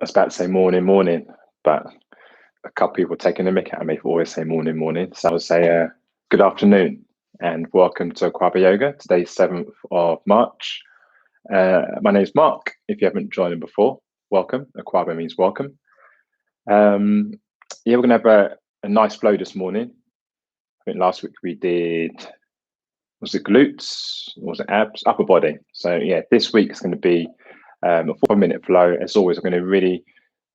was about to say morning, morning, but a couple people taking a mick at me for always say morning, morning. So I would say good afternoon and welcome to Akwaaba Yoga. Today's 7th of March. My name's Mark. If you haven't joined in before, welcome. Akwaaba means welcome. We're going to have a nice flow this morning. I think last week we did, was it glutes? Or was it abs? Upper body. So yeah, this week is going to be a 4-minute flow. As always, I'm going to really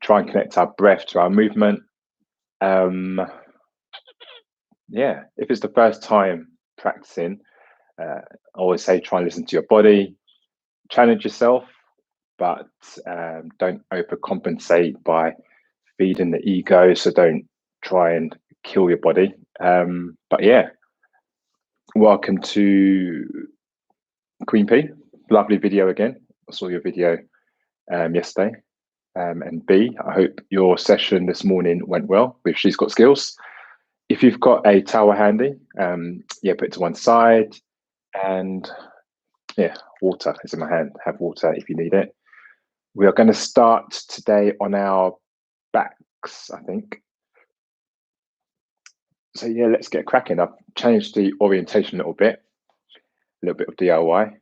try and connect our breath to our movement. If it's the first time practicing, I always say try and listen to your body, challenge yourself, but don't overcompensate by feeding the ego. So don't try and kill your body. Welcome to Queen P. Lovely video again. I saw your video yesterday. And B, I hope your session this morning went well with She's Got Skills. If you've got a towel handy, put it to one side. And water is in my hand. Have water if you need it. We are going to start today on our backs, I think. So let's get cracking. I've changed the orientation a little bit of DIY.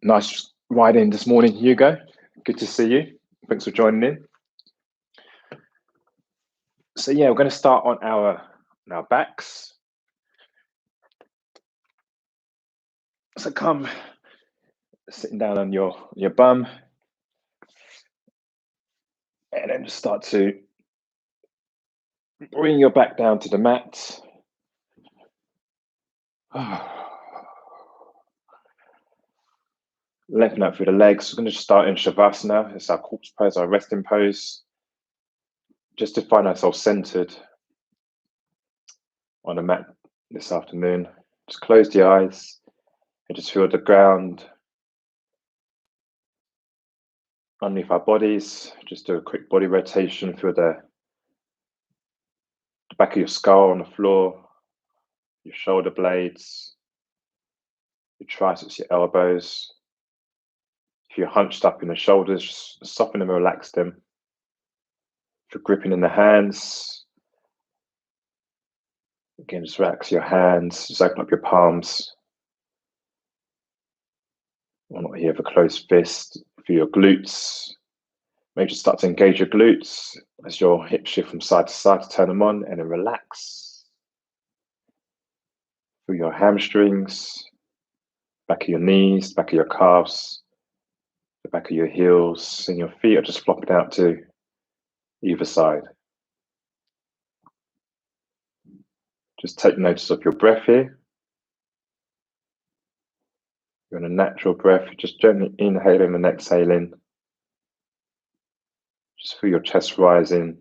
Nice ride in this morning, Hugo. Good to see you. Thanks for joining in. So we're going to start on our backs. So come sitting down on your bum, and then just start to bring your back down to the mat. Lengthen out through the legs. We're going to just start in Shavasana. It's our corpse pose, our resting pose. Just to find ourselves centered on the mat this afternoon. Just close the eyes and just feel the ground underneath our bodies. Just do a quick body rotation. Feel the back of your skull on the floor, your shoulder blades, your triceps, your elbows. If you're hunched up in the shoulders, just soften them and relax them. If you're gripping in the hands, again, just relax your hands, just open up your palms. I'm not here for closed fist. For your glutes, maybe just start to engage your glutes as your hips shift from side to side to turn them on, and then relax. Through your hamstrings, back of your knees, back of your calves, the back of your heels, and your feet are just flopping out to either side. Just take notice of your breath here. You're on a natural breath, just gently inhaling and exhaling. Just feel your chest rising,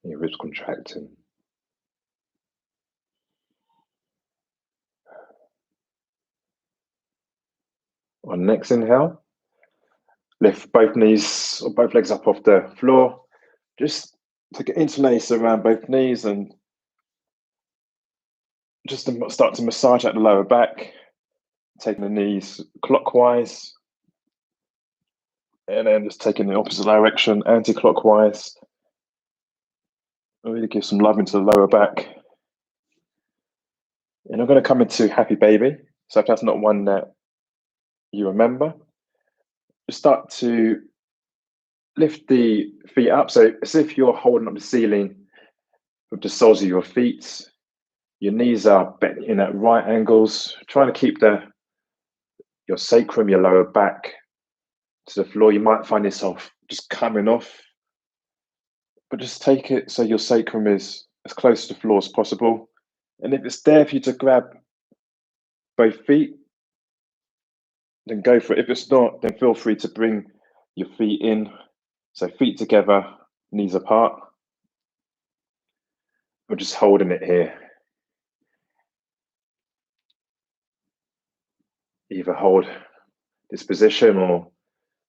your ribs contracting. On next inhale, lift both knees or both legs up off the floor. Just take an interlace around both knees and just to start to massage out the lower back, taking the knees clockwise, and then just taking the opposite direction, anti-clockwise. Really give some love into the lower back. And I'm going to come into Happy Baby. So if that's not one that you remember, just start to lift the feet up. So as if you're holding up the ceiling with the soles of your feet. Your knees are bent in at right angles, trying to keep your sacrum, your lower back to the floor. You might find yourself just coming off, but just take it so your sacrum is as close to the floor as possible. And if it's there for you to grab both feet, then go for it. If it's not, then feel free to bring your feet in. So feet together, knees apart. We're just holding it here. Either hold this position, or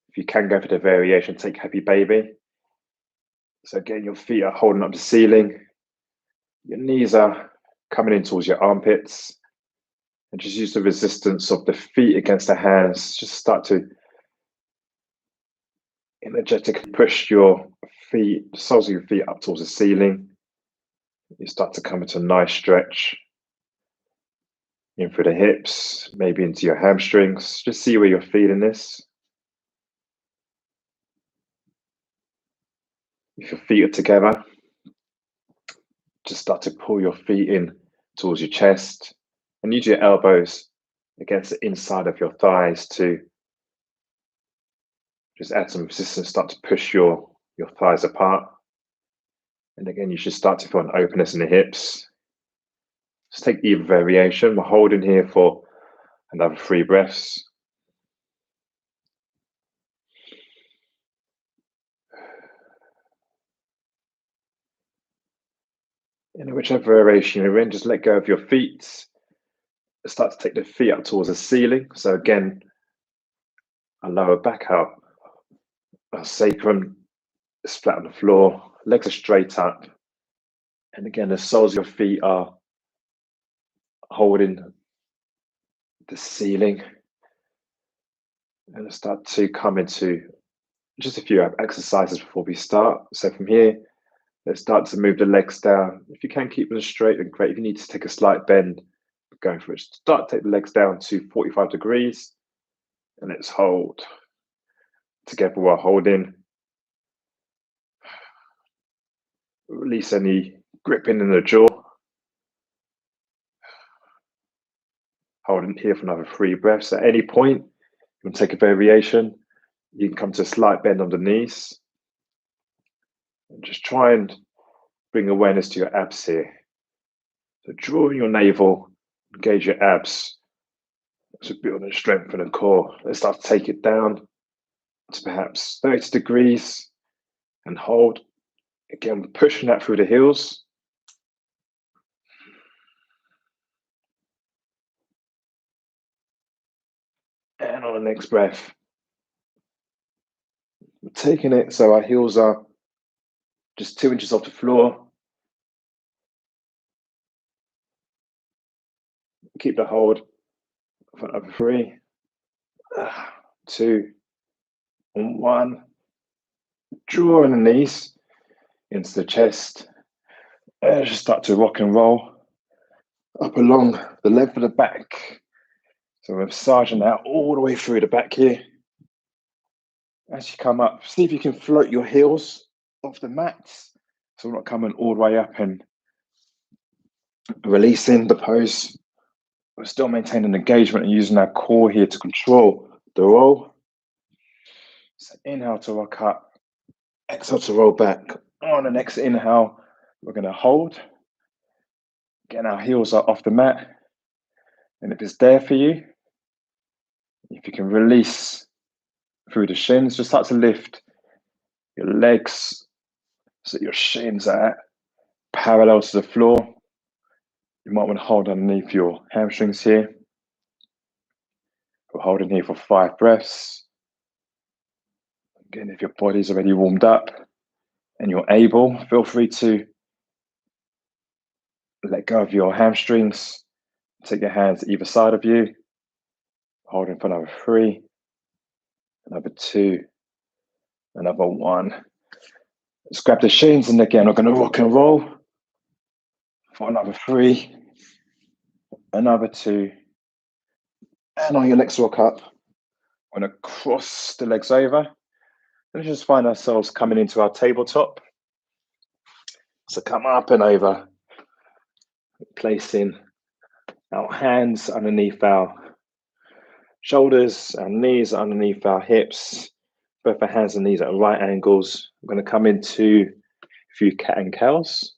if you can go for the variation, take Happy Baby. So again, your feet are holding up the ceiling. Your knees are coming in towards your armpits. And just use the resistance of the feet against the hands. Just start to energetically push your feet, the soles of your feet up towards the ceiling. You start to come into a nice stretch in through the hips, maybe into your hamstrings. Just see where you're feeling this. If your feet are together, just start to pull your feet in towards your chest and use your elbows against the inside of your thighs to just add some resistance, start to push your thighs apart. And again, you should start to feel an openness in the hips. Just take either variation. We're holding here for another 3 breaths. And whichever variation you're in, just let go of your feet. Start to take the feet up towards the ceiling. So again, our lower back out, our sacrum is flat on the floor, legs are straight up. And again, the soles of your feet are holding the ceiling. And start to come into just a few exercises before we start. So from here, let's start to move the legs down. If you can keep them straight, then great. If you need to take a slight bend, go for it. Start to take the legs down to 45 degrees. And let's hold together while holding. Release any gripping in the jaw. Holding here for another 3 breaths. At any point, you can take a variation. You can come to a slight bend on the knees. And just try and bring awareness to your abs here. So draw in your navel, engage your abs. To build and strengthen the core. Let's start to take it down to perhaps 30 degrees and hold. Again, pushing that through the heels. And on the next breath, we're taking it so our heels are just 2 inches off the floor. Keep the hold for another 3, 2, and 1. Draw in the knees into the chest. And just start to rock and roll up along the length of the back. So we're massaging that all the way through the back here. As you come up, see if you can float your heels off the mats. So we're not coming all the way up and releasing the pose. We're still maintaining engagement and using our core here to control the roll. So inhale to rock up, exhale to roll back. On the next inhale, we're going to hold. Getting our heels are off the mat. And if it's there for you, if you can release through the shins, just start to lift your legs so your shins are parallel to the floor. You might want to hold underneath your hamstrings here. We're holding here for 5 breaths. Again, if your body's already warmed up and you're able, feel free to let go of your hamstrings. Take your hands either side of you. Holding for another 3, another 2, another 1. Let's grab the shins and again, we're going to rock and roll for another 3, another 2. And on your next rock up, we're going to cross the legs over. And just find ourselves coming into our tabletop. So come up and over, placing our hands underneath our shoulders, our knees underneath our hips, both our hands and knees at right angles. We're going to come into a few cat and cows.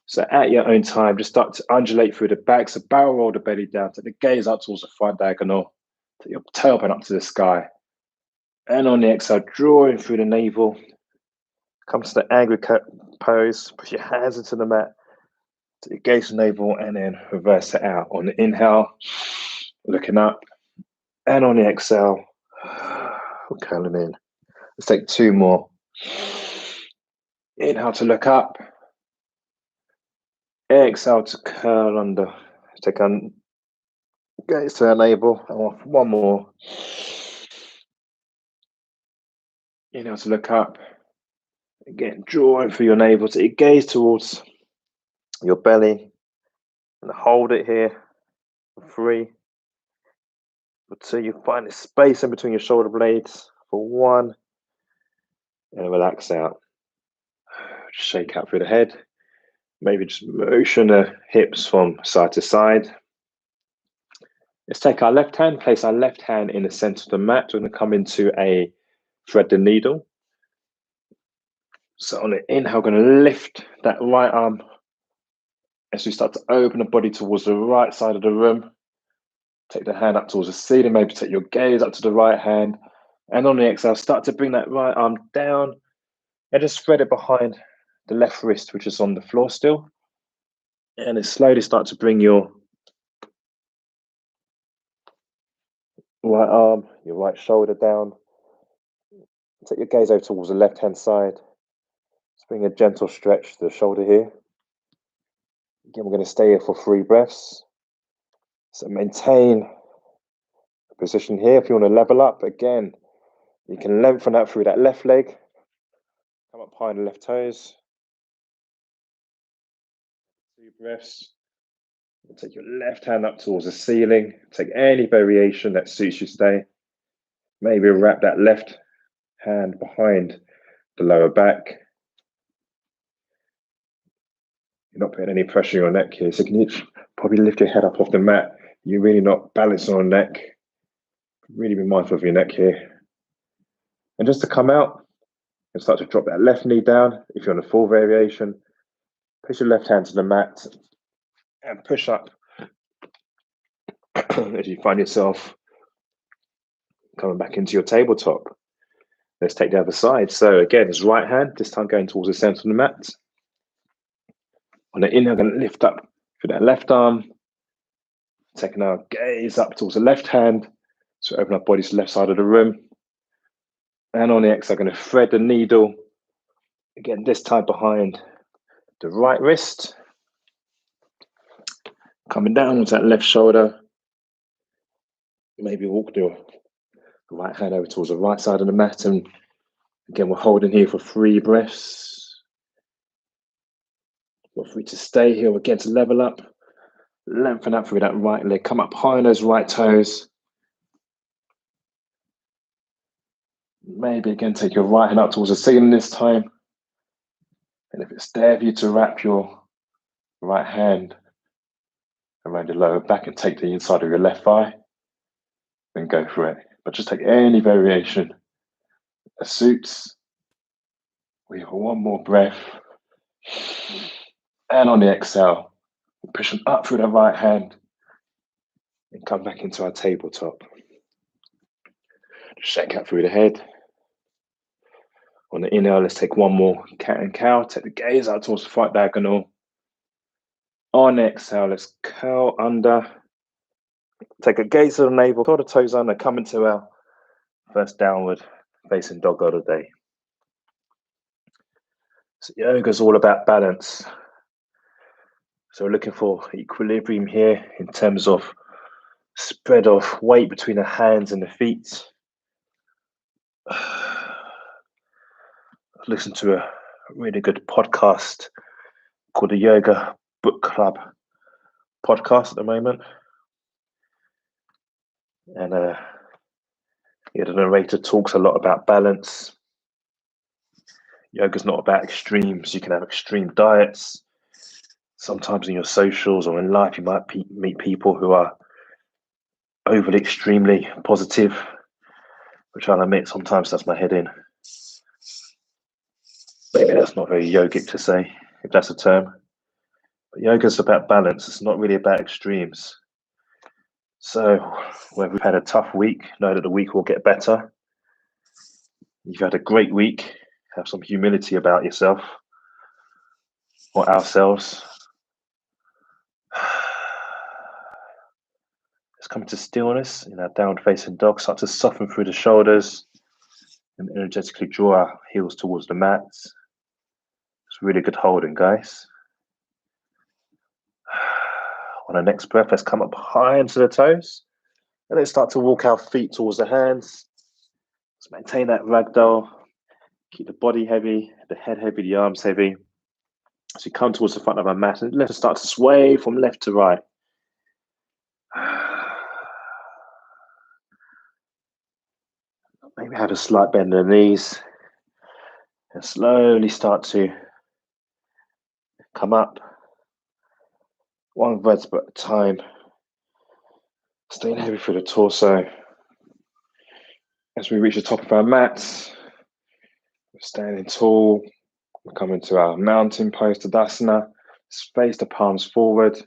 So at your own time, just start to undulate through the back. So barrel roll the belly down, take the gaze up towards the front diagonal, take your tailbone up to the sky. And on the exhale, drawing through the navel, come to the angry cat pose, put your hands into the mat, take your gaze to the navel, and then reverse it out. On the inhale, looking up, and on the exhale, we're curling in. Let's take 2 more. Inhale to look up. Exhale to curl under. Take a Gaze to our navel. And one more. Inhale to look up. Again, drawing through your navel to gaze towards your belly. And hold it here for 3, for 2. You find the space in between your shoulder blades for 1. And relax out. Shake out through the head. Maybe just motion the hips from side to side. Let's take our left hand, place our left hand in the center of the mat. We're going to come into a thread the needle. So on the inhale, we're going to lift that right arm as we start to open the body towards the right side of the room. Take the hand up towards the ceiling, maybe take your gaze up to the right hand. And on the exhale, start to bring that right arm down and just spread it behind the left wrist, which is on the floor still. And then slowly start to bring your right arm, your right shoulder down. Take your gaze over towards the left-hand side. Just bring a gentle stretch to the shoulder here. Again, we're going to stay here for 3 breaths. So maintain the position here. If you want to level up, again, you can lengthen out through that left leg. Come up high on the left toes. 2 breaths. Take your left hand up towards the ceiling. Take any variation that suits you today. Maybe wrap that left hand behind the lower back. You're not putting any pressure on your neck here, so can you probably lift your head up off the mat? You're really not balancing on the neck. Really be mindful of your neck here. And just to come out and start to drop that left knee down. If you're on a full variation, push your left hand to the mat and push up as you find yourself coming back into your tabletop. Let's take the other side. So again, it's right hand, this time going towards the center of the mat. On the inhale, going to lift up through that left arm. Taking our gaze up towards the left hand. So open our body to the left side of the room. And on the exhale, going to thread the needle. Again, this time behind the right wrist. Coming down with that left shoulder. Maybe walk the right hand over towards the right side of the mat. And again, we're holding here for 3 breaths. Feel free to stay here again to level up. Lengthen up through that right leg. Come up high on those right toes. Maybe again, take your right hand up towards the ceiling this time. And if it's there for you to wrap your right hand around your lower back and take the inside of your left thigh, then go for it. But just take any variation that suits. We have 1 more breath. And on the exhale, we're pushing up through the right hand and come back into our tabletop. Shake out through the head. On the inhale, let's take 1 more cat and cow. Take the gaze out towards the right diagonal. On the exhale, let's curl under. Take a gaze to the navel, curl the toes under, come into our first downward facing dog of the day. So yoga is all about balance. So we're looking for equilibrium here in terms of spread of weight between the hands and the feet. Listen to a really good podcast called the Yoga Book Club podcast at the moment. And the narrator talks a lot about balance. Yoga's not about extremes. You can have extreme diets. Sometimes in your socials or in life, you might meet people who are overly extremely positive, which I'll admit sometimes does my head in. Maybe that's not very yogic to say, if that's a term. But yoga's about balance. It's not really about extremes. So when we've had a tough week, know that the week will get better. You've had a great week. Have some humility about yourself or ourselves. Let's come to stillness in our downward facing dog. Start to soften through the shoulders and energetically draw our heels towards the mat. It's really good holding, guys. On the next breath, let's come up high into the toes. And then start to walk our feet towards the hands. Let's maintain that ragdoll. Keep the body heavy, the head heavy, the arms heavy. As we come towards the front of our mat, and let's start to sway from left to right. Maybe have a slight bend in the knees. And slowly start to come up. One vertebra at a time. Staying heavy through the torso. As we reach the top of our mats, we're standing tall. We're coming to our mountain pose, Tadasana. Space the palms forward.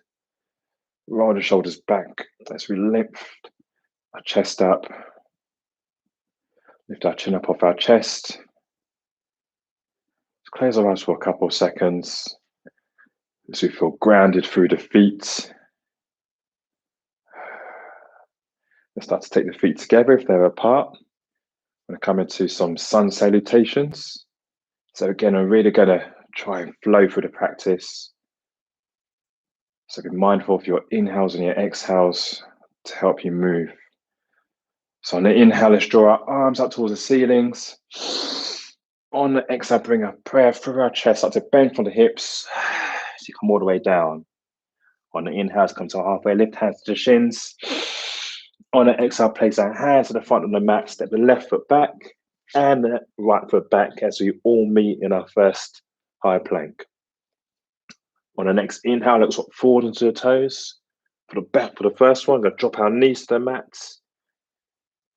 Roll the shoulders back as we lift our chest up. Lift our chin up off our chest. Let's close our eyes for a couple of seconds as we feel grounded through the feet. Let's start to take the feet together if they're apart. I'm going to come into some sun salutations. So again, I'm really going to try and flow through the practice. So be mindful of your inhales and your exhales to help you move. So on the inhale, let's draw our arms up towards the ceilings. On the exhale, bring a prayer through our chest, start to bend from the hips as you come all the way down. On the inhale, come to a halfway lift, hands to the shins. On the exhale, place our hands to the front of the mat, step the left foot back and the right foot back as we all meet in our first high plank. On the next inhale, let's walk forward into the toes. For the first one, we're going to drop our knees to the mat.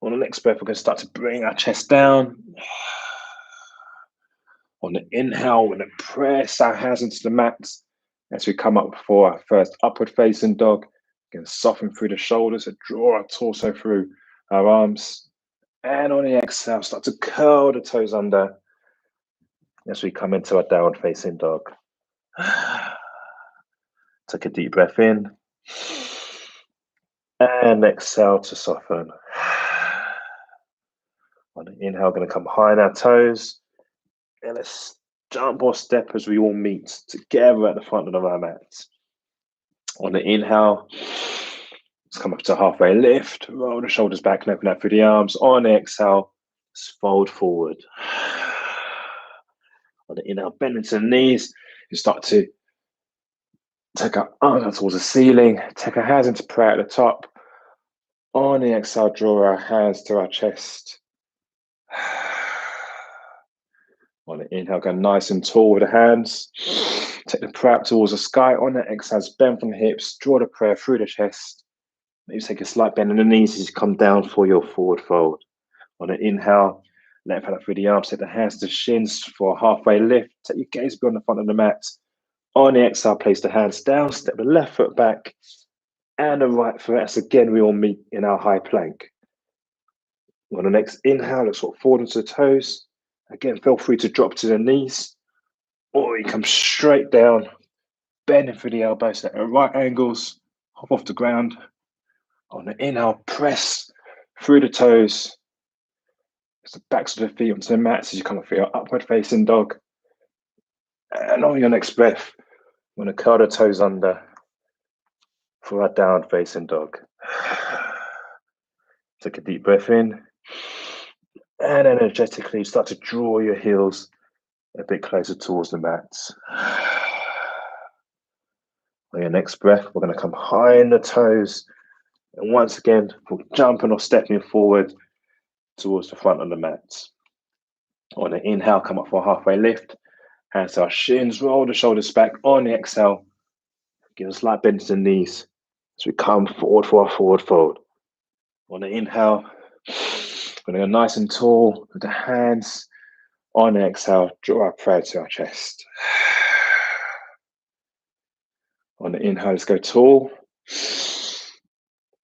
On the next breath, we're going to start to bring our chest down. On the inhale, we're going to press our hands into the mat as we come up for our first upward facing dog. We're going to soften through the shoulders and draw our torso through our arms. And on the exhale, start to curl the toes under as we come into our downward facing dog. Take a deep breath in. And exhale to soften. On the inhale, going to come high on our toes. And let's jump or step as we all meet together at the front of our mat. On the inhale, let's come up to halfway lift. Roll the shoulders back and open out through the arms. On the exhale, let's fold forward. On the inhale, bend into the knees. You start to take our arms out towards the ceiling. Take our hands into prayer at the top. On the exhale, draw our hands to our chest. On the inhale, go nice and tall with the hands. Take the prayer up towards the sky. On the exhale, bend from the hips. Draw the prayer through the chest. Maybe take a slight bend in the knees as you come down for your forward fold. On the inhale, left hand up through the arms. Take the hands to shins for a halfway lift. Take your gaze beyond the front of the mat. On the exhale, place the hands down. Step the left foot back and the right foot. As again, we all meet in our high plank. On the next inhale, let's walk forward into the toes. Again, feel free to drop to the knees, or you come straight down, bending through the elbows at right angles, hop off the ground. On the inhale, press through the toes, as the backs of the feet onto the mats as you come up for your upward facing dog. And on your next breath, I'm going to curl the toes under for our downward facing dog. Take a deep breath in. And energetically start to draw your heels a bit closer towards the mats. On your next breath, we're going to come high in the toes. And once again, we're jumping or stepping forward towards the front of the mats. On the inhale, come up for a halfway lift. Hands to our shins, roll the shoulders back. On the exhale, give a slight bend to the knees as we come forward for our forward fold. On the inhale, we're going to go nice and tall with the hands. On the exhale, draw our prayer to our chest. On the inhale, let's go tall.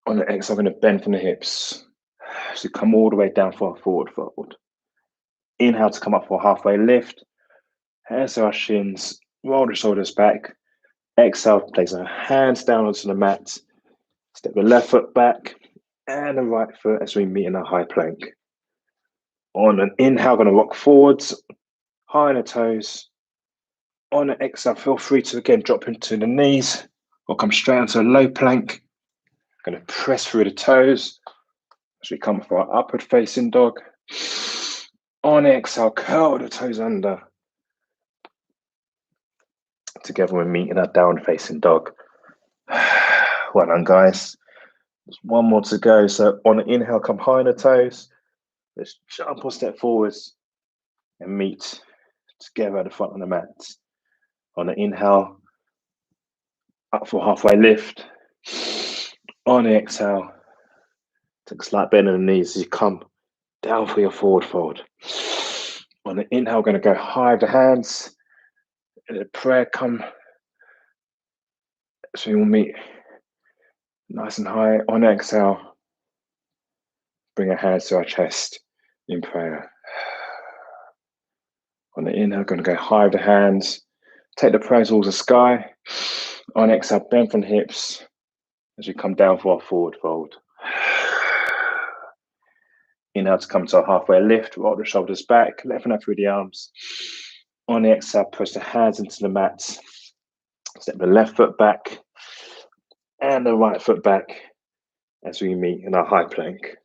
On the exhale, I'm going to bend from the hips. So come all the way down for our forward fold. Inhale to come up for a halfway lift. Hands to our shins, roll the shoulders back. Exhale, place our hands down onto the mat. Step the left foot back and the right foot as we meet in a high plank. On an inhale, going to rock forwards, high on the toes. On an exhale, feel free to again drop into the knees We'll come straight onto a low plank. Going to press through the toes as we come for our upward facing dog. On exhale, curl the toes under. Together we're meeting our down facing dog. Well done, guys. There's one more to go. So on the inhale, come high on the toes. Let's jump or step forwards and meet together at the front of the mat. On the inhale, up for halfway lift. On the exhale, take a slight bend in the knees as you come down for your forward fold. On the inhale, we're going to go high with the hands. And the prayer come. So we will meet nice and high. On exhale, bring our hands to our chest in prayer. On the inhale, going to go high with the hands. Take the prayer towards the sky. On exhale, bend from the hips as we come down for our forward fold. Inhale to come to our halfway lift. Roll the shoulders back. Lengthen out through the arms. On the exhale, press the hands into the mat. Step the left foot back and the right foot back as we meet in our high plank.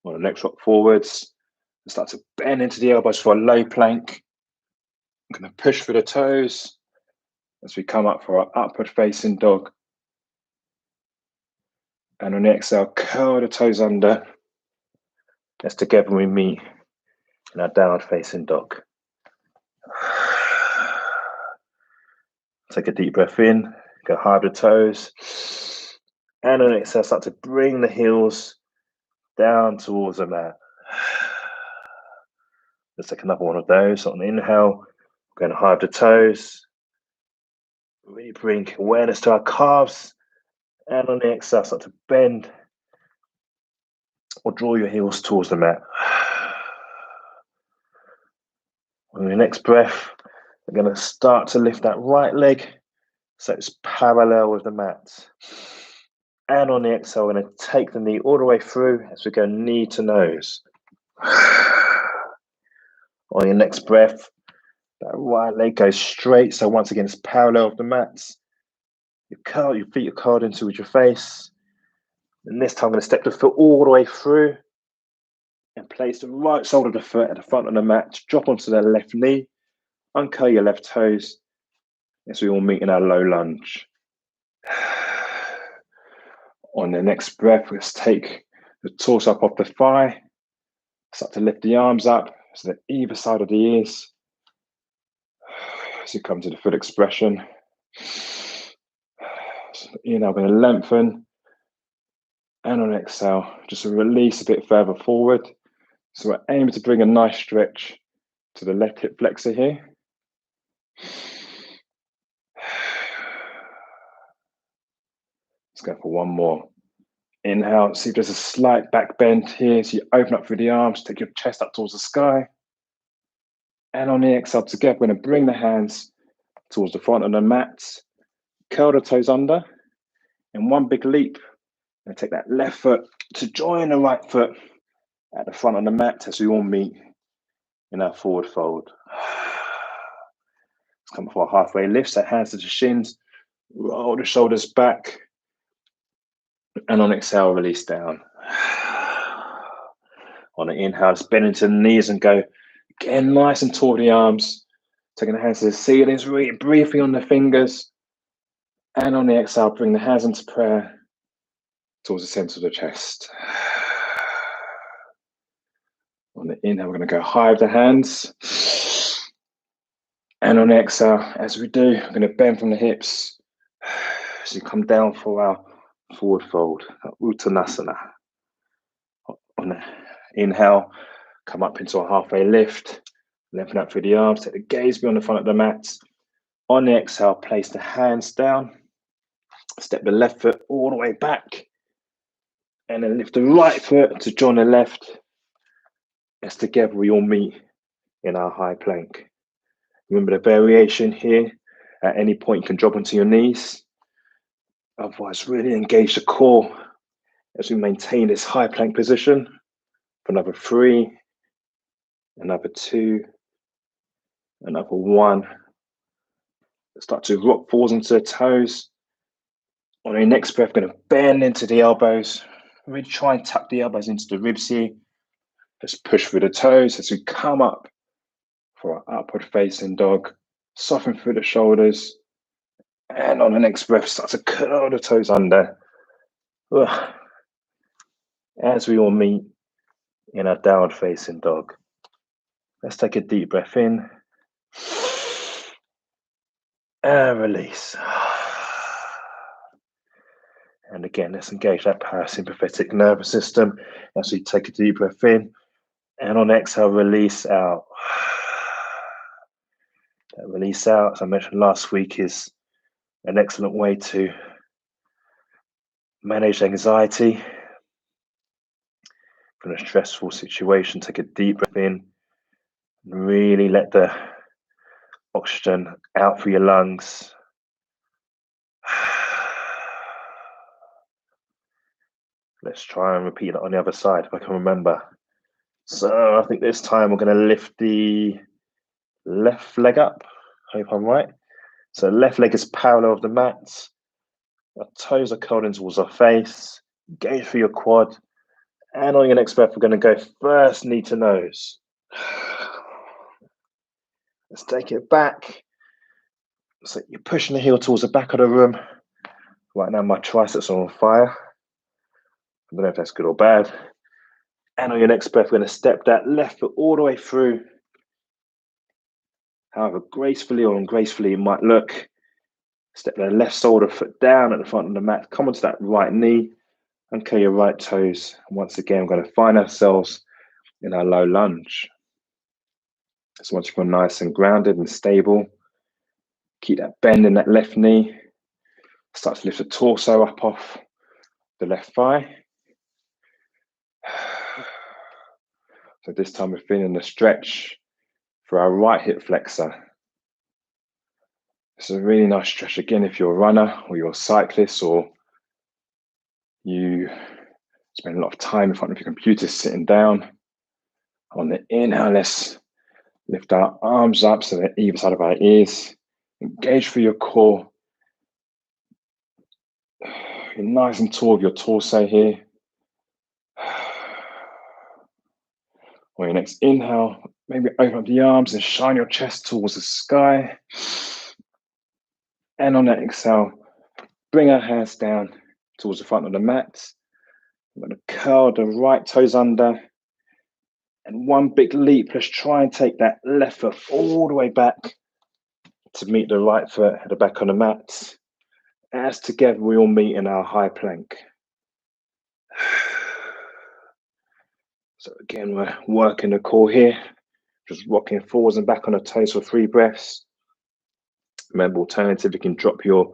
On the next rock forwards, start to bend into the elbows for a low plank. I'm going to push through the toes as we come up for our upward facing dog. And on the exhale, curl the toes under. As together we meet in our downward facing dog. Take a deep breath in, go high with the toes. And on the exhale, start to bring the heels down towards the mat. Let's take another one of those. On the inhale, we're going to high with the toes. Really bring awareness to our calves. And on the exhale, start to bend or draw your heels towards the mat. On the next breath, we're going to start to lift that right leg so it's parallel with the mat. And on the exhale, we're going to take the knee all the way through as we go knee to nose. On your next breath, that right leg goes straight, so once again it's parallel with the mat. Your feet are curled into with your face. And this time I'm going to step the foot all the way through and place the right sole of the foot at the front of the mat. Drop onto the left knee, uncurl your left toes as we all meet in our low lunge. On the next breath, let's take the torso up off the thigh. Start to lift the arms up so that either side of the ears. As you come to the full expression. So, I'm going to lengthen. And on exhale, just release a bit further forward. So we're aiming to bring a nice stretch to the left hip flexor here. Let's go for one more. Inhale, see if there's a slight back bend here. So you open up through the arms, take your chest up towards the sky. And on the exhale, together, we're going to bring the hands towards the front of the mat. Curl the toes under. In one big leap, and take that left foot to join the right foot at the front of the mat as we all meet in our forward fold. Let's come for a halfway lift, so hands to the shins, roll the shoulders back, and on exhale, release down. On the inhale, let's bend into the knees and go again nice and toward the arms, taking the hands to the ceilings, really briefly on the fingers, and on the exhale, bring the hands into prayer towards the center of the chest. On the inhale, we're going to go high with the hands. And on the exhale, as we do, we're going to bend from the hips as you come down for our forward fold, Uttanasana. On the inhale, come up into a halfway lift, lengthen out through the arms, take the gaze beyond the front of the mat. On the exhale, place the hands down, step the left foot all the way back, and then lift the right foot to join the left. As together we all meet in our high plank. Remember the variation here. At any point you can drop onto your knees. Otherwise, really engage the core as we maintain this high plank position for another 3, another 2, another 1, Start to rock forwards into the toes. On your next breath, going to bend into the elbows. Really try and tuck the elbows into the ribs here. Just push through the toes as we come up for our upward facing dog. Soften through the shoulders. And on the next breath, start to curl the toes under. As we all meet in our downward facing dog. Let's take a deep breath in. And release. And again, let's engage that parasympathetic nervous system as we take a deep breath in. And on exhale, release out. That release out, as I mentioned last week, is an excellent way to manage anxiety from a stressful situation. Take a deep breath in. Really let the oxygen out through your lungs. Let's try and repeat that on the other side if I can remember. So I think this time we're going to lift the left leg up. Hope I'm right. So left leg is parallel of the mat. Our toes are curled in towards our face. Engage through your quad. And on your next breath, we're going to go first knee to nose. Let's take it back. So you're pushing the heel towards the back of the room. Right now my triceps are on fire. I don't know if that's good or bad. And on your next breath, we're going to step that left foot all the way through. However gracefully or ungracefully it might look. Step the left shoulder foot down at the front of the mat. Come onto that right knee and curl your right toes. And once again, we're going to find ourselves in our low lunge. So once you feel nice and grounded and stable, keep that bend in that left knee. Start to lift the torso up off the left thigh. So this time we're feeling the stretch for our right hip flexor. This is a really nice stretch again if you're a runner or you're a cyclist or you spend a lot of time in front of your computer sitting down. On the inhale, let's lift our arms up so they're either side of our ears. Engage through your core. You're nice and tall with your torso here. On your next inhale, maybe open up the arms and shine your chest towards the sky. And on that exhale, bring our hands down towards the front of the mat. I'm going to curl the right toes under. And one big leap, let's try and take that left foot all the way back to meet the right foot at the back on the mat. As together we all meet in our high plank. So again, we're working the core here, just rocking forwards and back on the toes for 3 breaths. Remember, alternatively, you can drop your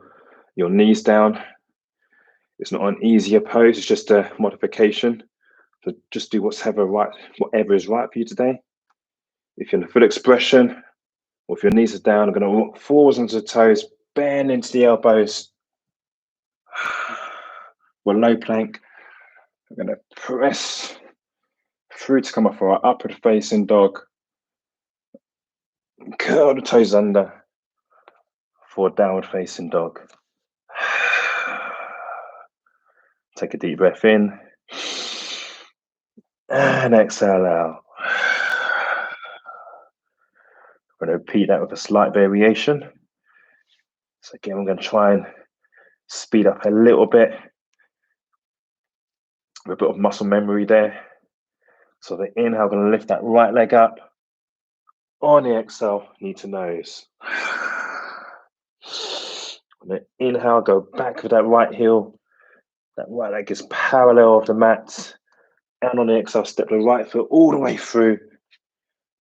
knees down. It's not an easier pose, it's just a modification. So just do whatever is right for you today. If you're in the full expression, or if your knees are down, I'm going to rock forwards onto the toes, bend into the elbows. We're low plank. I'm going to press through to come up for our upward facing dog. Curl the toes under for a downward facing dog. Take a deep breath in and exhale out. I'm going to repeat that with a slight variation. So again, I'm going to try and speed up a little bit. With a bit of muscle memory there. So the inhale, I'm going to lift that right leg up. On the exhale, knee to nose. On the inhale, go back with that right heel. That right leg is parallel of the mat. And on the exhale, step the right foot all the way through.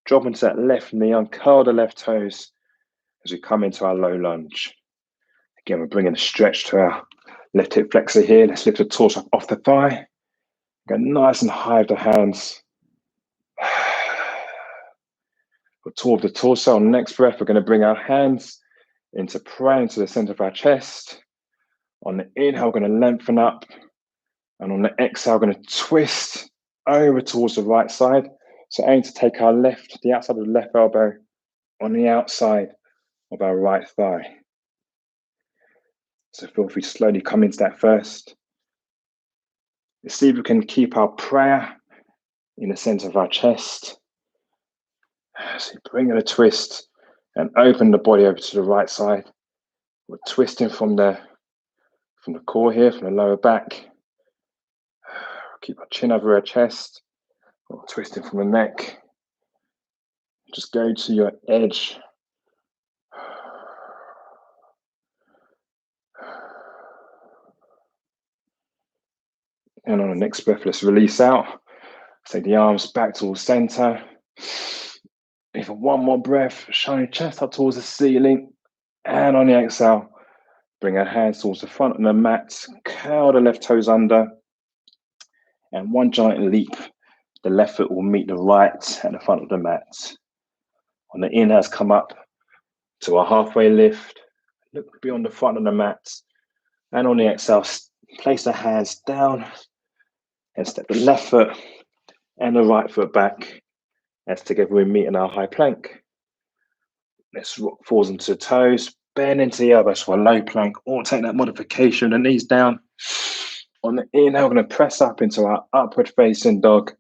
Drop into that left knee, uncurl the left toes as we come into our low lunge. Again, we're bringing a stretch to our left hip flexor here. Let's lift the torso up off the thigh. Go nice and high with the hands. We're toward the torso. On the next breath, we're going to bring our hands into prayer into the center of our chest. On the inhale, we're going to lengthen up. And on the exhale, we're going to twist over towards the right side. So aim to take the outside of the left elbow on the outside of our right thigh. So feel free to slowly come into that first. Let's see if we can keep our prayer in the center of our chest. So bring in a twist and open the body over to the right side. We're twisting from the core here, from the lower back. Keep our chin over our chest. We're twisting from the neck. Just go to your edge. And on the next breath, let's release out. Take the arms back towards center. Even one more breath, shine your chest up towards the ceiling. And on the exhale, bring our hands towards the front of the mat. Curl the left toes under. And one giant leap. The left foot will meet the right at the front of the mat. On the inhale, come up to a halfway lift. Look beyond the front of the mat. And on the exhale, place the hands down and step the left foot and the right foot back. As together we meet in our high plank. Let's rock forwards into the toes, bend into the elbows for a low plank, or take that modification, the knees down. On the inhale, we're going to press up into our upward facing dog.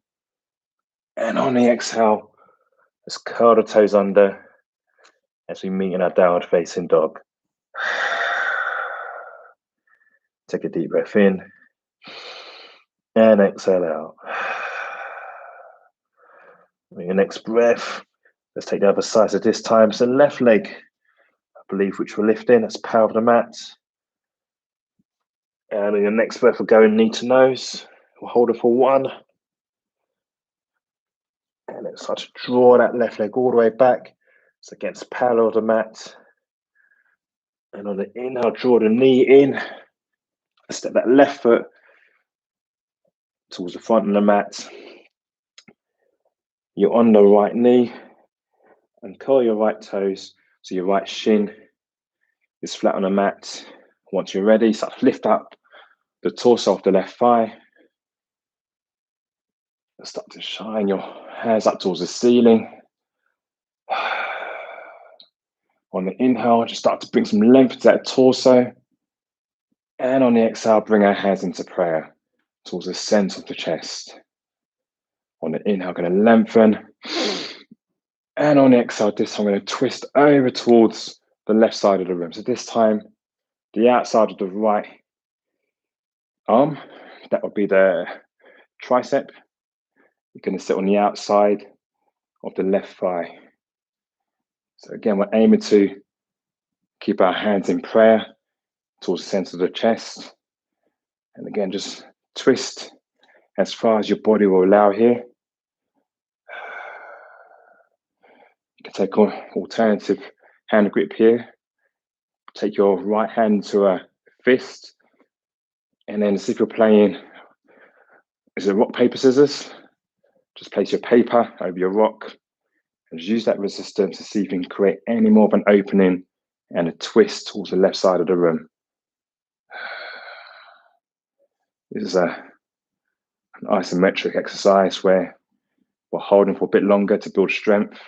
And on the exhale, let's curl the toes under as we meet in our downward facing dog. Take a deep breath in and exhale out. On your next breath, let's take the other side. So this time, it's the left leg, I believe, which we're lifting. That's power of the mat. And on your next breath, we're going knee to nose. We'll hold it for 1. And let's start to draw that left leg all the way back. It's against parallel of the mat. And on the inhale, draw the knee in. Step that left foot towards the front of the mat. You're on the right knee. And curl your right toes so your right shin is flat on the mat. Once you're ready, start to lift up the torso of the left thigh. Start to shine your hands up towards the ceiling. On the inhale, just start to bring some length to that torso. And on the exhale, bring our hands into prayer towards the center of the chest. On the inhale, going to lengthen. And on the exhale, this time I'm going to twist over towards the left side of the room. So this time, the outside of the right arm, that would be the tricep. You're going to sit on the outside of the left thigh. So again, we're aiming to keep our hands in prayer towards the center of the chest. And again, just twist as far as your body will allow here. You can take an alternative hand grip here. Take your right hand to a fist. And then as if you're playing, is it rock, paper, scissors? Just place your paper over your rock and use that resistance to see if you can create any more of an opening and a twist towards the left side of the room. This is an isometric exercise where we're holding for a bit longer to build strength.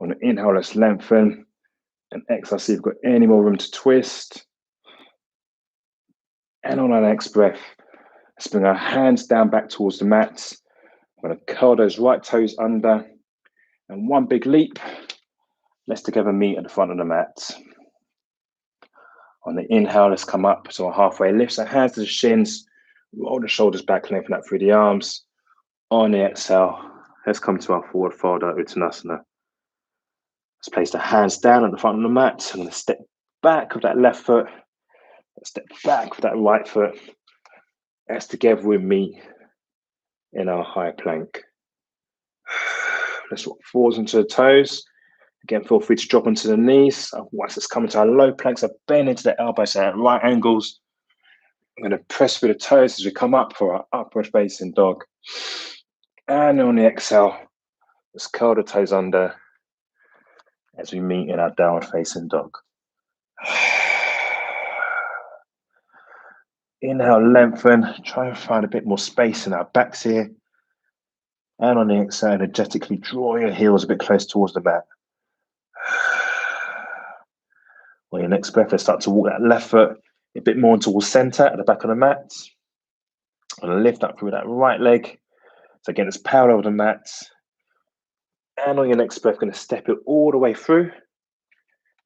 On the inhale, let's lengthen. And exhale, see if you've got any more room to twist. And on our next breath, let's bring our hands down back towards the mat. I'm going to curl those right toes under. And one big leap. Let's together meet at the front of the mat. On the inhale, let's come up to a halfway lift. So hands to the shins, roll the shoulders back, lengthen up through the arms. On the exhale, let's come to our forward fold out Uttanasana. Let's place the hands down at the front of the mat. I'm going to step back with that left foot. Step back with that right foot. As together we meet in our high plank. Let's walk forwards into the toes. Again, feel free to drop onto the knees. Once it's coming to our low plank, so bend into the elbows at right angles. I'm going to press through the toes as we come up for our upward facing dog. And on the exhale, let's curl the toes under as we meet in our downward facing dog. Inhale, lengthen. Try and find a bit more space in our backs here. And on the exhale, energetically draw your heels a bit close towards the mat. On your next breath, let's start to walk that left foot a bit more towards center at the back of the mat. And lift up through that right leg. So again, it's parallel with the mat. And on your next breath, going to step it all the way through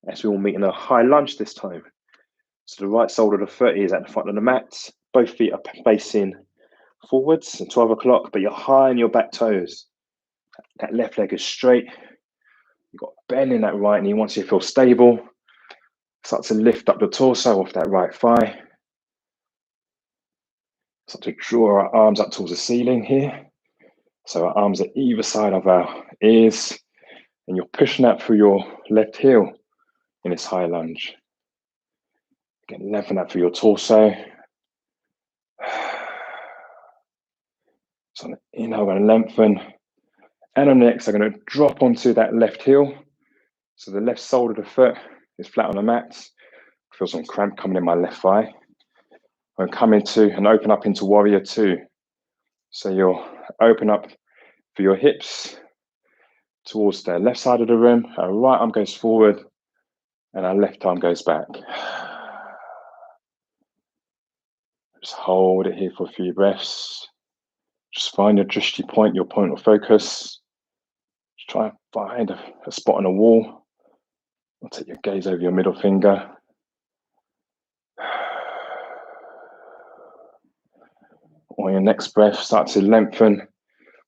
as we all meet in a high lunge this time. So the right sole of the foot is at the front of the mat. Both feet are facing forwards at 12 o'clock, but you're high on your back toes. That left leg is straight. You've got bend in that right knee. Once you feel stable, start to lift up the torso off that right thigh. Start to draw our arms up towards the ceiling here. So our arms are either side of our ears, and you're pushing that through your left heel in this high lunge. Again, lengthen that through your torso. So on the inhale, we're going to lengthen. And on the exhale, I'm going to drop onto that left heel. So the left sole of the foot is flat on the mat. I feel some cramp coming in my left thigh. I'm going to come into and open up into warrior two. So you'll open up for your hips towards the left side of the room. Our right arm goes forward and our left arm goes back. Just hold it here for a few breaths. Just find your drishti point, your point of focus. Just try and find a spot on a wall. I'll take your gaze over your middle finger. On your next breath, start to lengthen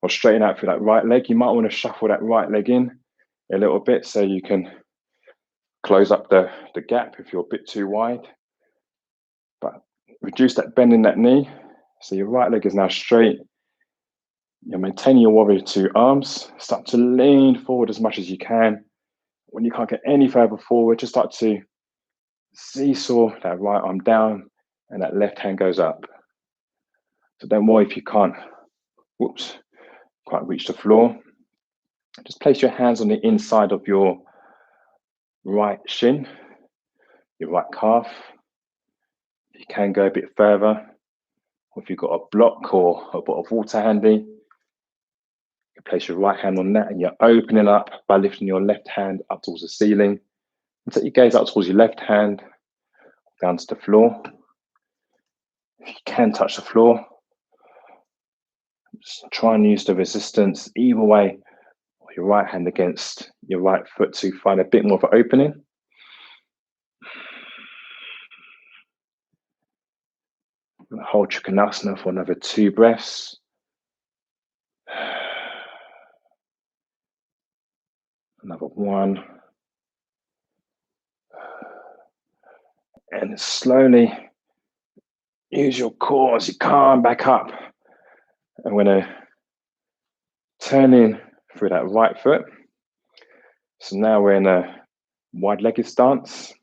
or straighten out through that right leg. You might want to shuffle that right leg in a little bit so you can close up the gap if you're a bit too wide. But reduce that bend in that knee. So your right leg is now straight. You're maintaining your warrior two arms. Start to lean forward as much as you can. When you can't get any further forward, just start to seesaw that right arm down and that left hand goes up. So don't worry if you can't, quite reach the floor. Just place your hands on the inside of your right shin, your right calf. If you can go a bit further, or if you've got a block or a bottle of water handy, you place your right hand on that and you're opening up by lifting your left hand up towards the ceiling. And take your gaze up towards your left hand, down to the floor. If you can touch the floor, just try and use the resistance either way, or your right hand against your right foot to find a bit more of an opening. Hold Trikonasana for another 2 breaths. Another 1. And slowly use your core as you come back up. I'm going to turn in through that right foot. So now we're in a wide-legged stance.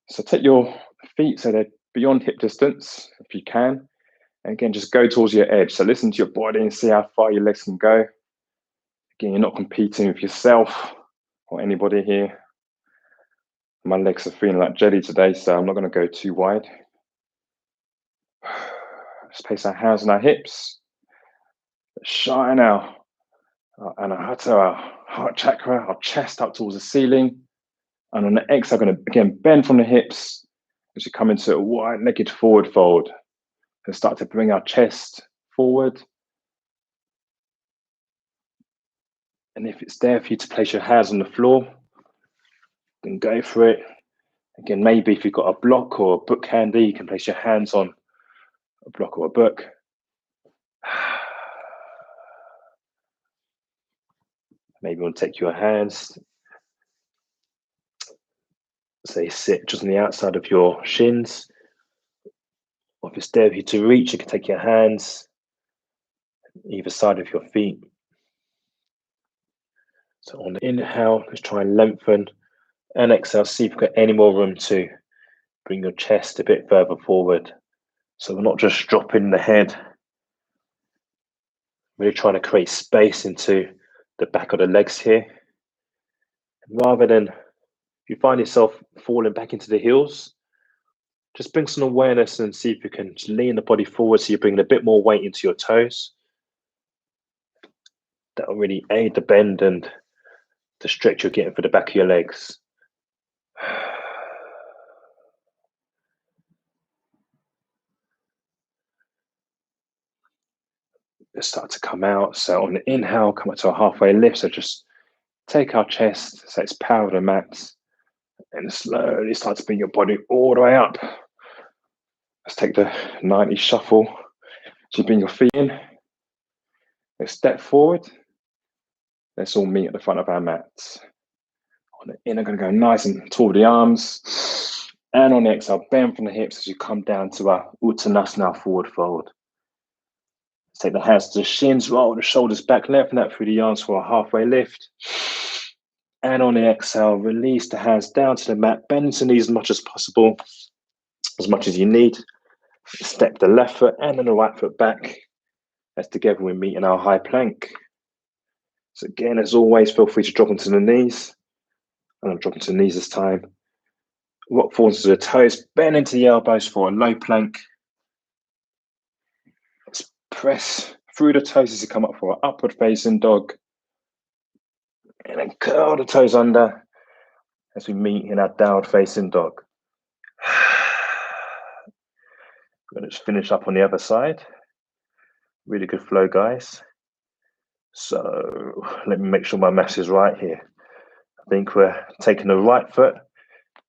So take your feet so they're beyond hip distance, if you can. And again, just go towards your edge. So listen to your body and see how far your legs can go. Again, you're not competing with yourself or anybody here. My legs are feeling like jelly today, so I'm not going to go too wide. Just place our hands on our hips. Shine our anahata, our heart chakra, our chest up towards the ceiling. And on the exhale, I'm going to again bend from the hips as we come into a wide-legged forward fold. And start to bring our chest forward. And if it's there for you to place your hands on the floor, then go for it. Again, maybe if you've got a block or a book handy, you can place your hands on a block or a book. Maybe you want to take your hands, say sit just on the outside of your shins. Or if it's there for you to reach, you can take your hands either side of your feet. So on the inhale, let's try and lengthen. And exhale, see if you've got any more room to bring your chest a bit further forward. So we're not just dropping the head. Really trying to create space into the back of the legs here. And rather than, if you find yourself falling back into the heels, just bring some awareness and see if you can just lean the body forward so you're bringing a bit more weight into your toes. That will really aid the bend and the stretch you're getting for the back of your legs. just start to come out. So on the inhale, come up to a halfway lift. So just take our chest, so it's power to the max, and slowly start to bring your body all the way up. Let's take the 90 shuffle. So you bring your feet in, let's step forward. Let's all meet at the front of our mats. On the in, I'm going to go nice and tall with the arms. And on the exhale, bend from the hips as you come down to our Uttanasana, forward fold. Let's take the hands to the shins, roll the shoulders back, lengthen that through the arms for a halfway lift. And on the exhale, release the hands down to the mat, bend the knees as much as possible, as much as you need. Step the left foot and then the right foot back. As together we meet in our high plank. So again, as always, feel free to drop onto the knees. And I'm dropping to the knees this time. Rock forward to the toes, bend into the elbows for a low plank. Let's press through the toes as you come up for an upward facing dog. And then curl the toes under as we meet in our downward facing dog. We're going to just finish up on the other side. Really good flow, guys. So let me make sure my math is right here. I think we're taking the right foot,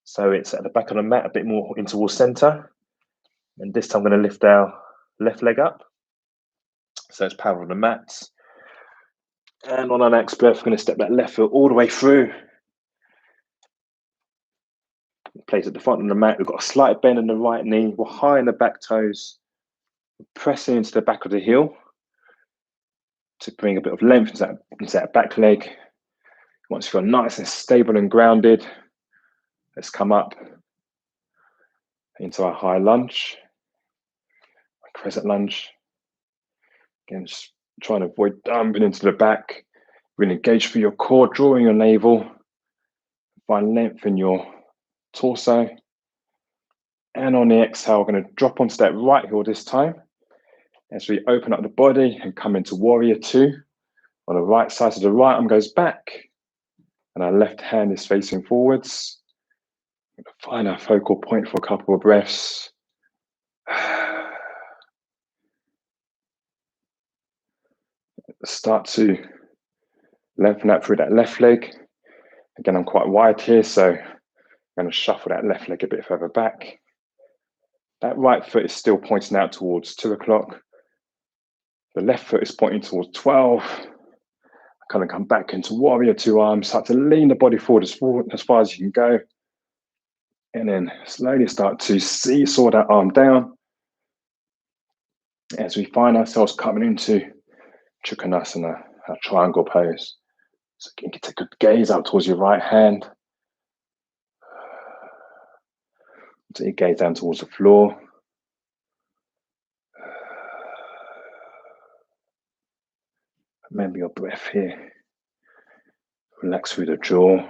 so it's at the back of the mat, a bit more in towards center. And this time I'm going to lift our left leg up. So it's power on the mats. And on our next breath, we're going to step that left foot all the way through. Place at the front of the mat. We've got a slight bend in the right knee. We're high in the back toes. Pressing into the back of the heel to bring a bit of length into that back leg. Once you feel nice and stable and grounded, let's come up into our high lunge, crescent lunge. Again, just trying to avoid dumping into the back. Really engage through your core, drawing your navel. Find length in your torso. And on the exhale, we're going to drop onto that right heel this time as we open up the body and come into warrior two. On the right side, so the right arm goes back and our left hand is facing forwards. Find our focal point for a couple of breaths. Start to lengthen that through that left leg. Again, I'm quite wide here, so I'm going to shuffle that left leg a bit further back. That right foot is still pointing out towards 2 o'clock. The left foot is pointing towards 12. Kind of come back into warrior two arms. Start to lean the body forward as far as you can go. And then slowly start to seesaw that arm down as we find ourselves coming into Trikonasana, our triangle pose. So you can take a gaze out towards your right hand. Take your gaze down towards the floor. Remember your breath here. Relax through the jaw.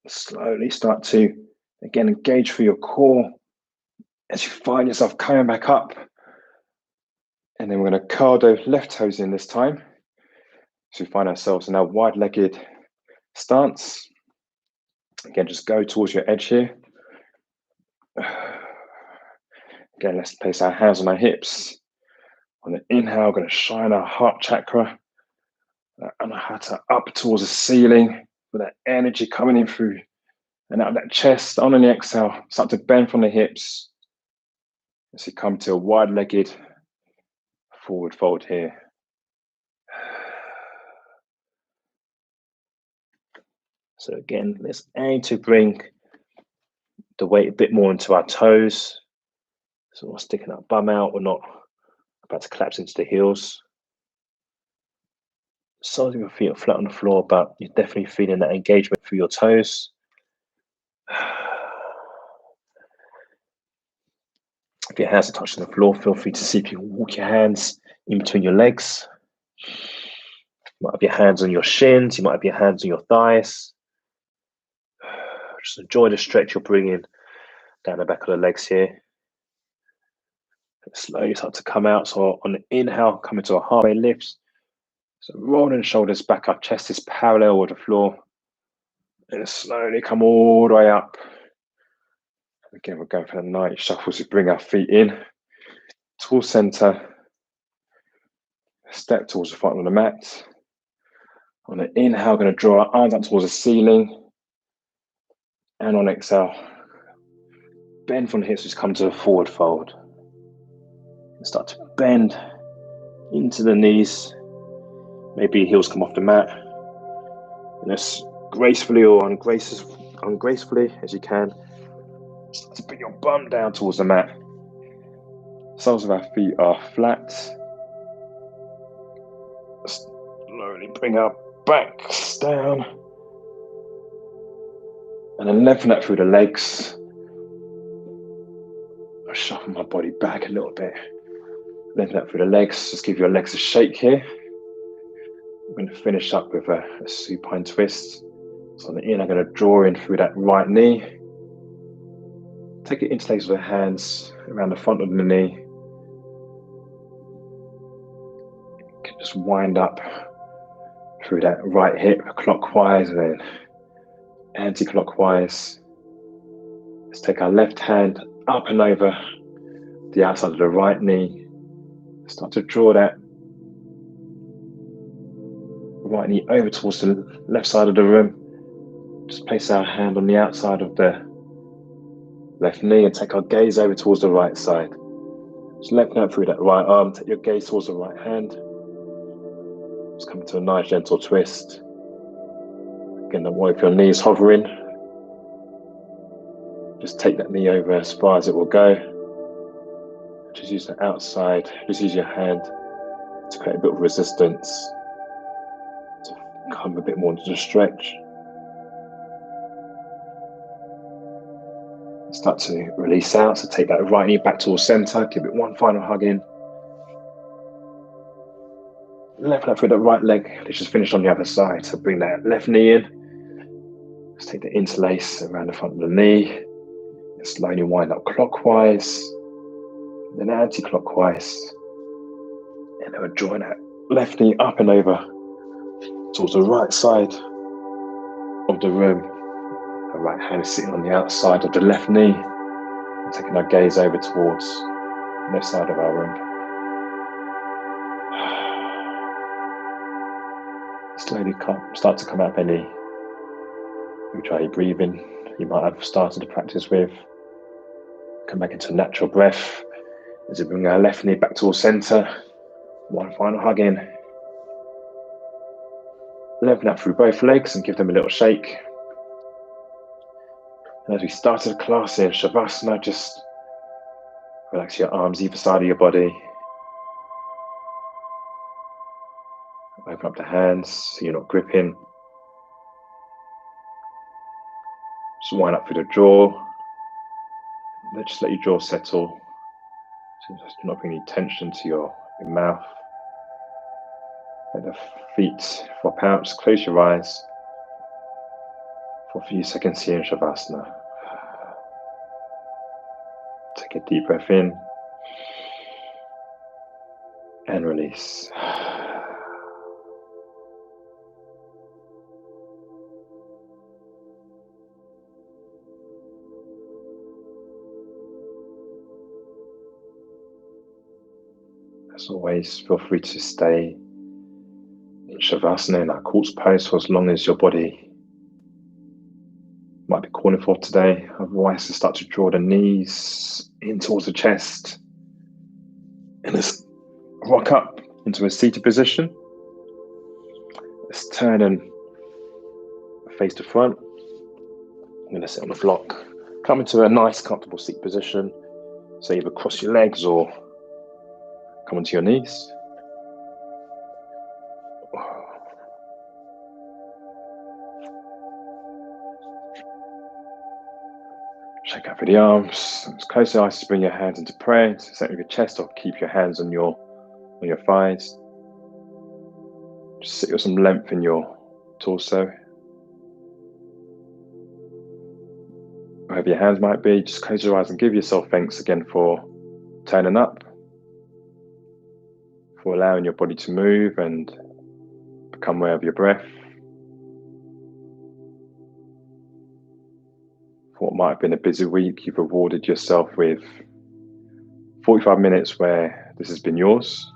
Slowly start to, again, engage through your core as you find yourself coming back up. And then we're going to curl those left toes in this time. So we find ourselves in our wide-legged stance. Again, just go towards your edge here. Again, let's place our hands on our hips. On the inhale, we're going to shine our heart chakra and our heart up towards the ceiling with that energy coming in through and out of that chest. On the exhale, start to bend from the hips as you come to a wide-legged forward fold here. So again, let's aim to bring the weight a bit more into our toes. So we're sticking our bum out, we're not about to collapse into the heels. Soles of your feet are flat on the floor, but you're definitely feeling that engagement through your toes. If your hands are touching the floor, feel free to see if you can walk your hands in between your legs. You might have your hands on your shins, you might have your hands on your thighs. Just enjoy the stretch you're bringing down the back of the legs here. Slowly start to come out. So on the inhale, come into a halfway lift. So rolling the shoulders back up, chest is parallel with the floor. And slowly come all the way up. Again, we're going for a nice shuffle. So bring our feet in towards center. Step towards the front of the mat. On an inhale, going to draw our arms up towards the ceiling. And on exhale, bend from the hips, just come to a forward fold. And start to bend into the knees. Maybe your heels come off the mat. And as gracefully or ungracefully as you can, start to bring your bum down towards the mat. Soles of our feet are flat. Slowly bring our backs down. And then lengthen that through the legs. I'll shuffle my body back a little bit. Lengthen that through the legs. Just give your legs a shake here. I'm going to finish up with a supine twist. So on the in, I'm going to draw in through that right knee. Take it interlace with the hands around the front of the knee. You can just wind up through that right hip clockwise and then anti-clockwise. Let's take our left hand up and over the outside of the right knee. Start to draw that right knee over towards the left side of the room. Just place our hand on the outside of the left knee and take our gaze over towards the right side. Just lengthen out through that right arm, take your gaze towards the right hand. Just come into a nice gentle twist. Again, don't worry if your knee is hovering. Just take that knee over as far as it will go. Just use the outside, just use your hand to create a bit of resistance, to come a bit more into the stretch. Start to release out, so take that right knee back towards center, give it one final hug in. Lengthen out through the right leg, let's just finish on the other side. So bring that left knee in, just take the interlace around the front of the knee, and slowly wind up clockwise, then anti-clockwise. And then we're drawing that left knee up and over towards the right side of the room. The right hand is sitting on the outside of the left knee. And taking our gaze over towards the left side of our room. Slowly start to come up any ujjayi breathing you might have started to practice with. Come back into natural breath as we bring our left knee back towards center. One final hug in. Lengthen up through both legs and give them a little shake. And as we started the class in Shavasana, just relax your arms either side of your body. Open up the hands so you're not gripping. Just wind up through the jaw. Just let your jaw settle. So just do not bring any tension to your mouth. Let the feet flop out. Just close your eyes for a few seconds here in Shavasana. Take a deep breath in and release. As always, feel free to stay in Shavasana, in our corpse pose, for as long as your body might be calling for today. Otherwise, to start to draw the knees in towards the chest. And let's rock up into a seated position. Let's turn and face to front. I'm going to sit on the block. Come into a nice, comfortable seat position. So either cross your legs or come onto your knees. Shake out for the arms. Just close your eyes to bring your hands into prayer. So set with your chest or keep your hands on your thighs. Just sit with some length in your torso. Wherever your hands might be, just close your eyes and give yourself thanks again for turning up, for allowing your body to move and become aware of your breath, what might have been a busy week, you've rewarded yourself with 45 minutes where this has been yours,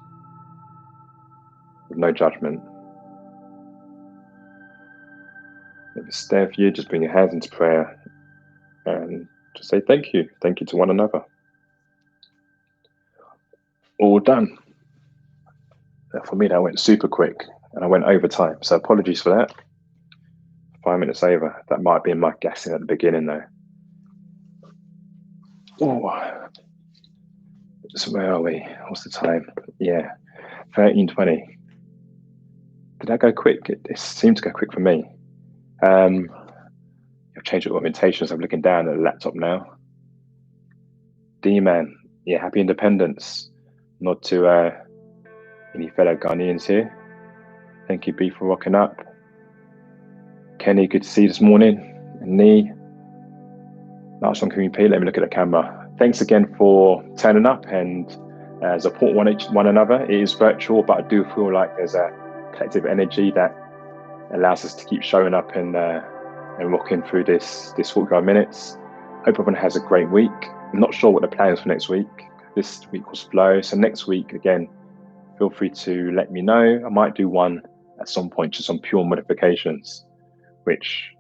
with no judgment. If it's there for you, just bring your hands into prayer and just say thank you. Thank you to one another. All done. For me, that went super quick and I went over time. So apologies for that. 5 minutes over. That might be my guessing at the beginning though. Oh, so where are we? What's the time? Yeah, 13:20. Did that go quick? It seemed to go quick for me. I've changed the orientation, so I'm looking down at the laptop now. D-Man, yeah, happy independence. Nod to any fellow Ghanaians here. Thank you, B, for rocking up. Kenny, good to see you this morning. And Nee, last one, can you repeat? Let me look at the camera. Thanks again for turning up and support one another. It is virtual, but I do feel like there's a collective energy that allows us to keep showing up and rocking through this 45 minutes. Hope everyone has a great week. I'm not sure what the plans for next week. This week was flow, so next week again, feel free to let me know. I might do one at some point, just some pure modifications, which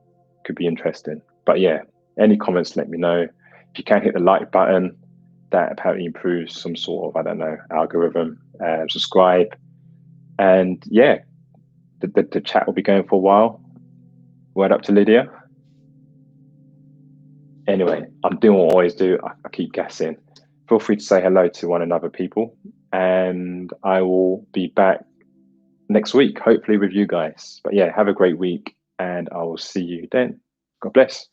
could be interesting. But yeah, any comments, let me know. If you can hit the like button, that apparently improves some sort of, I don't know, algorithm. Subscribe. And yeah, the chat will be going for a while. Word up to Lydia. Anyway, I'm doing what I always do. I keep guessing. Feel free to say hello to one another, people. And I will be back next week, hopefully with you guys. But yeah, have a great week and I will see you then. God bless.